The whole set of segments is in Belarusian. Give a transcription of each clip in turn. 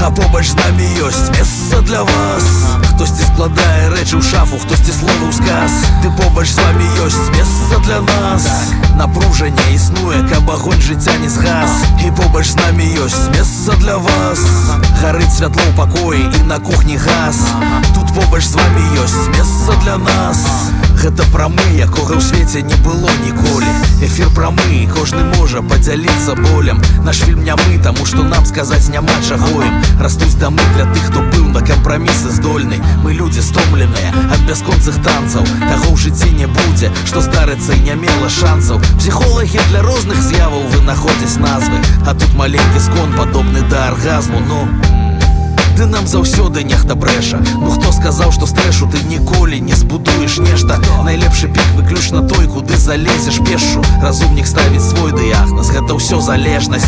а побач з намі ёсць месца для вас. Хтосьці складае рэчы ў шафу, хтосьці словы ў сказ. Ты побач з вамі ёсць месца для нас. Напружанне існуе, каб агонь жыцця не згас. І побач з намі ёсць месца для вас. Гарыць святло ў пакоі і на кухні газ. Тут побач з вамі ёсць месца для нас. Гэта пра мы, якога ў свеце не было ніколі. Эфір пра мы, кожны можа падзяліцца болем. Наш фільм не мы, таму што нам сказаць няма чаго ім. Растуць дамы для тых, хто быў на кампрамісы здольны. Мы людзі стомленыя ад бясконцых танцаў. Таго ў жыцці не будзе, што здарыцца і не мела шансаў. Псіхолагі для розных з'яваў вынаходзяць назвы. А тут маленькі скон падобны да аргазму, ну ды нам заўсёды нехта брэша. Ну хто сказаў, што стрэшу ты ніколі не збудуеш нешта. Найлепшы пік выключна той, куды залезеш пешшу. Разумнік ставіць свой дыягназ, гэта ўсё залежнасць.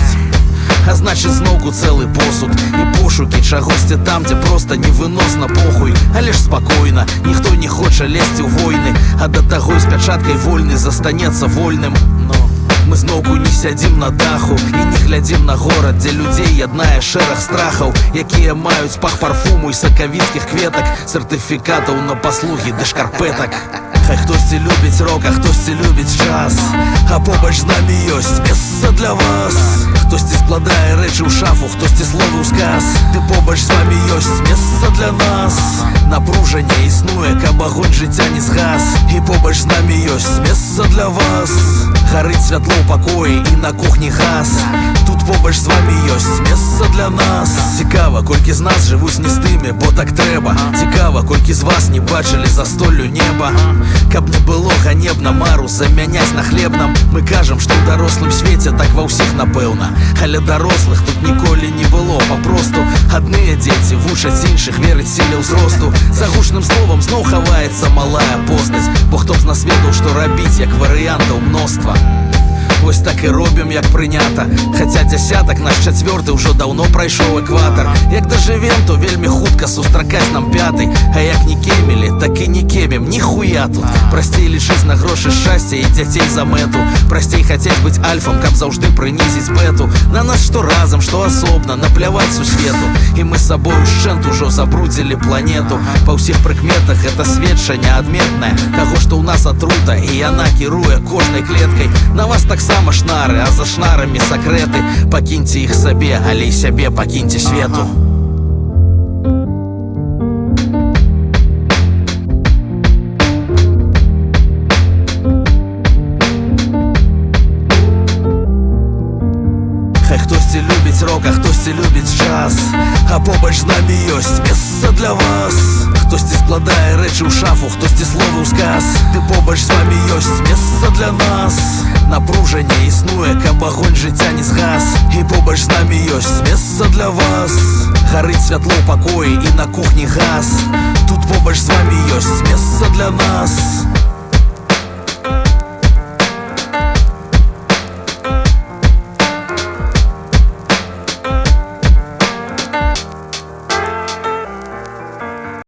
А значыць зноўку цэлы посуд і пошукі чагосьці там, дзе проста невыносна похуй. Але ж спакойна, ніхто не хоча лезці ў войны. А да таго з пячаткай вольны застанецца вольным. Мы зноўку не сядзім на даху і не глядзім на горад, дзе людзей яднае шэраг страхаў, якія маюць пах парфуму і сакавіцкіх кветак, сертыфікатаў на паслугі ды шкарпэтак. Хай хтосьці любіць рок, а хтосьці любіць джаз, а побач з намі ёсць месца для вас. Хтосьці складае рэчы ў шафу, хтосьці словы ў сказ. Ты побач з вамі ёсць месца для нас. Напружанне існуе, каб агонь жыцця не згас. І побач з намі ёсць месца для вас. Гарыць святло ў пакоі і на кухні газ. Тут побач з вамі ёсць месца для нас. Цікава, колькі з нас жывуць не з тымі, бо так трэба. Цікава, колькі з вас не бачылі за столлю неба. Каб не было ганебна мару замяняць на хлебным. Мы кажам, што ў дарослым свеце так ва ўсіх напэўна. Але дарослых тут ніколі не было. Папросту адныя дзеці вучаць іншых верыць сіле ўзросту. За гучным словам зноў хаваецца малая постаць. Бо хто б з нас ведаў, што рабіць, як варыянтаў мноства. Вось так і робім, як прынята. Хаця дзясятак, наш чацвёрты ўжо даўно прайшоў экватар. Як дажывем, то вельмі хутка сустракаць нам пяты. А як не кемілі, так і не кемім, ніхуя тут. Прасцей лічыць на грошы шчасця і дзяцей за мэту. Прасцей хацець быць альфам, каб заўжды прынізіць бэту. На нас што разам, што асобна, напляваць сусвету. І мы сабой ушчэнт ужо забрудзілі планету. Па ўсіх прыкметах гэта сведчанне адметнае таго, што ў нас атрута, і яна кіруе кожнай клеткай. На вас таксама шнары, а за шнарамі сакрэты. Пакіньце іх сабе, але і сябе пакіньце свету. Хай хтосьці любіць рок, а хтосьці любіць джаз, а побач з намі ёсць месца для вас. Хтосьці складае рэчы ў шафу, хтосьці словы ў сказ. Ты побач з вамі ёсць месца для нас. Напружанне існуе, каб агонь жыцця не згас. І побач з намі ёсць месца для вас. Гарыць святло ў пакоі і на кухні газ. Тут побач з вамі ёсць месца для нас.